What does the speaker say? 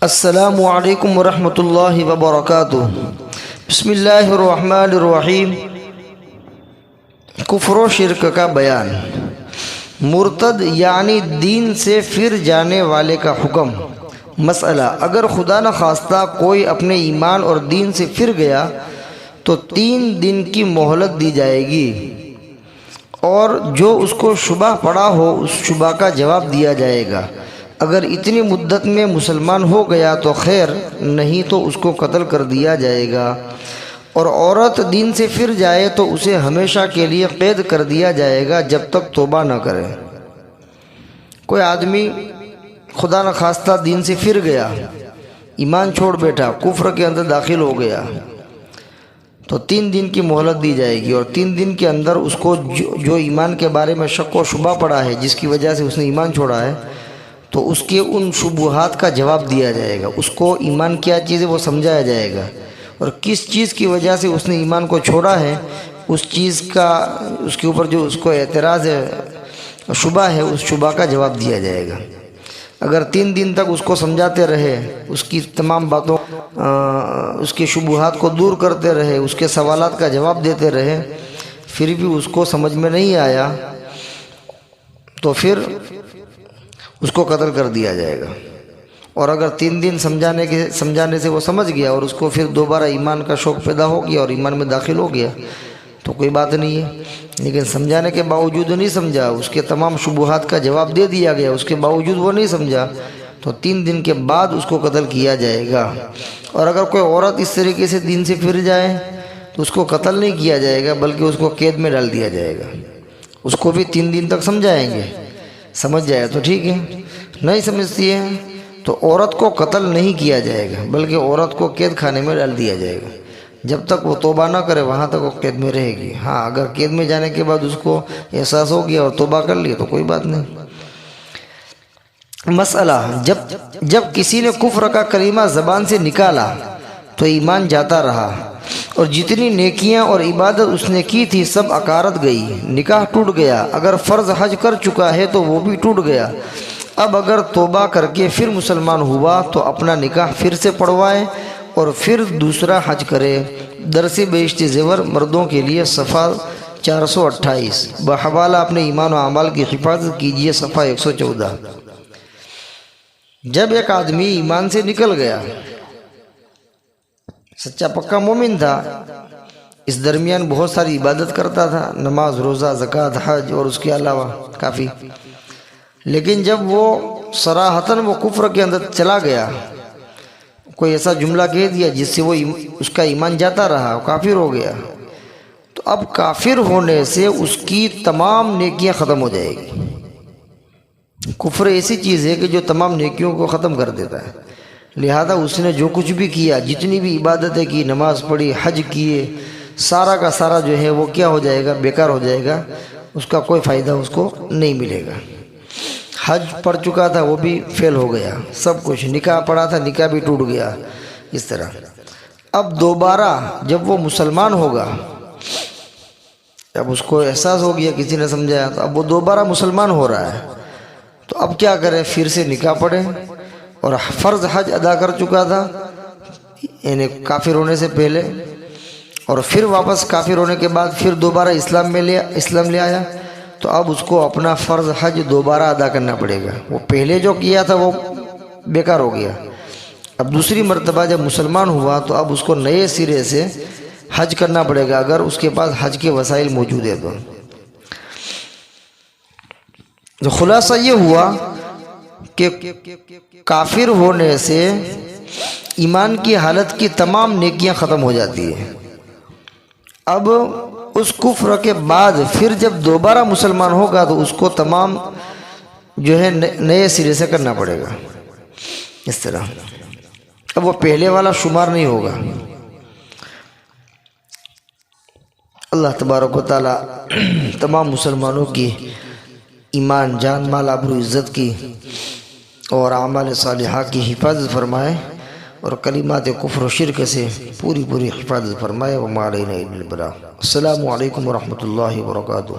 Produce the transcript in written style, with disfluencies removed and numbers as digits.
السلام علیکم ورحمۃ اللہ وبرکاتہ۔ بسم اللہ الرحمن الرحیم۔ کفر و شرک کا بیان۔ مرتد یعنی دین سے پھر جانے والے کا حکم۔ مسئلہ: اگر خدا نخواستہ کوئی اپنے ایمان اور دین سے پھر گیا تو 3 دن کی مہلت دی جائے گی، اور جو اس کو شبہ پڑا ہو اس شبہ کا جواب دیا جائے گا۔ اگر اتنی مدت میں مسلمان ہو گیا تو خیر، نہیں تو اس کو قتل کر دیا جائے گا۔ اور عورت دین سے پھر جائے تو اسے ہمیشہ کے لیے قید کر دیا جائے گا جب تک توبہ نہ کرے۔ کوئی آدمی خدا نخواستہ دین سے پھر گیا، ایمان چھوڑ بیٹھا، کفر کے اندر داخل ہو گیا، تو 3 دن کی مہلت دی جائے گی، اور 3 دن کے اندر اس کو جو ایمان کے بارے میں شک و شبہ پڑا ہے، جس کی وجہ سے اس نے ایمان چھوڑا ہے، تو اس کے ان شبہات کا جواب دیا جائے گا۔ اس کو ایمان کیا چیز ہے وہ سمجھایا جائے گا، اور کس چیز کی وجہ سے اس نے ایمان کو چھوڑا ہے، اس چیز کا، اس کے اوپر جو اس کو اعتراض ہے، شبہ ہے، اس شبہ کا جواب دیا جائے گا۔ اگر 3 دن تک اس کو سمجھاتے رہے، اس کی تمام باتوں، اس کے شبہات کو دور کرتے رہے، اس کے سوالات کا جواب دیتے رہے، پھر بھی اس کو سمجھ میں نہیں آیا، تو پھر اس کو قتل کر دیا جائے گا۔ اور اگر 3 دن سمجھانے سے وہ سمجھ گیا اور اس کو پھر دوبارہ ایمان کا شوق پیدا ہو گیا اور ایمان میں داخل ہو گیا تو کوئی بات نہیں ہے، لیکن سمجھانے کے باوجود نہیں سمجھا، اس کے تمام شبہات کا جواب دے دیا گیا، اس کے باوجود وہ نہیں سمجھا، تو 3 دن کے بعد اس کو قتل کیا جائے گا۔ اور اگر کوئی عورت اس طریقے سے دین سے پھر جائے تو اس کو قتل نہیں کیا جائے گا، بلکہ اس کو قید میں ڈال دیا جائے گا۔ اس کو بھی 3 دن تک سمجھائیں گے، سمجھ جائے تو ٹھیک ہے، نہیں سمجھتی ہے تو عورت کو قتل نہیں کیا جائے گا، بلکہ عورت کو قید خانے میں ڈال دیا جائے گا۔ جب تک وہ توبہ نہ کرے وہاں تک وہ قید میں رہے گی۔ ہاں، اگر قید میں جانے کے بعد اس کو احساس ہو گیا اور توبہ کر لی تو کوئی بات نہیں۔ مسئلہ: جب کسی نے کفر کا کلمہ زبان سے نکالا تو ایمان جاتا رہا، اور جتنی نیکیاں اور عبادت اس نے کی تھی سب اکارت گئی، نکاح ٹوٹ گیا۔ اگر فرض حج کر چکا ہے تو وہ بھی ٹوٹ گیا۔ اب اگر توبہ کر کے پھر مسلمان ہوا تو اپنا نکاح پھر سے پڑھوائے اور پھر دوسرا حج کرے۔ درس بہشت زیور مردوں کے لیے صفحہ 428۔ بحوالہ اپنے ایمان و اعمال کی حفاظت کیجیے، صفحہ 114۔ جب ایک آدمی ایمان سے نکل گیا، سچا پکا مومن تھا، اس درمیان بہت ساری عبادت کرتا تھا، نماز، روزہ، زکوٰۃ، حج اور اس کے علاوہ کافی، لیکن جب وہ صراحتاً وہ کفر کے اندر چلا گیا، کوئی ایسا جملہ کہہ دیا جس سے وہ اس کا ایمان جاتا رہا، وہ کافر ہو گیا، تو اب کافر ہونے سے اس کی تمام نیکیاں ختم ہو جائے گی۔ کفر ایسی چیز ہے کہ جو تمام نیکیوں کو ختم کر دیتا ہے، لہذا اس نے جو کچھ بھی کیا، جتنی بھی عبادتیں کی، نماز پڑھی، حج کیے، سارا کا سارا جو ہے وہ کیا ہو جائے گا، بیکار ہو جائے گا، اس کا کوئی فائدہ اس کو نہیں ملے گا۔ حج پڑھ چکا تھا وہ بھی فیل ہو گیا، سب کچھ، نکاح پڑھا تھا نکاح بھی ٹوٹ گیا، اس طرح۔ اب دوبارہ جب وہ مسلمان ہوگا، جب اس کو احساس ہو گیا، کسی نے سمجھایا، تو اب وہ دوبارہ مسلمان ہو رہا ہے، تو اب کیا کرے، پھر سے نکاح پڑھے، اور فرض حج ادا کر چکا تھا یعنی کافر ہونے سے پہلے، اور پھر واپس کافر ہونے کے بعد پھر دوبارہ اسلام لے آیا، تو اب اس کو اپنا فرض حج دوبارہ ادا کرنا پڑے گا۔ وہ پہلے جو کیا تھا وہ بیکار ہو گیا، اب دوسری مرتبہ جب مسلمان ہوا تو اب اس کو نئے سرے سے حج کرنا پڑے گا، اگر اس کے پاس حج کے وسائل موجود ہیں تو خلاصہ یہ ہوا کہ کافر ہونے سے ایمان کی حالت کی تمام نیکیاں ختم ہو جاتی ہیں۔ اب اس کفر کے بعد پھر جب دوبارہ مسلمان ہوگا تو اس کو تمام جو ہے نئے سرے سے کرنا پڑے گا، اس طرح اب وہ پہلے والا شمار نہیں ہوگا۔ اللہ تبارک و تعالی تمام مسلمانوں کی ایمان، جان، مال، آبرو، عزت کی اور اعمال صالحہ کی حفاظت فرمائے، اور کلمات کفر و شرک سے پوری حفاظت فرمائے۔ وما علینا الا البلاغ۔ السلام علیکم ورحمۃ اللہ وبرکاتہ۔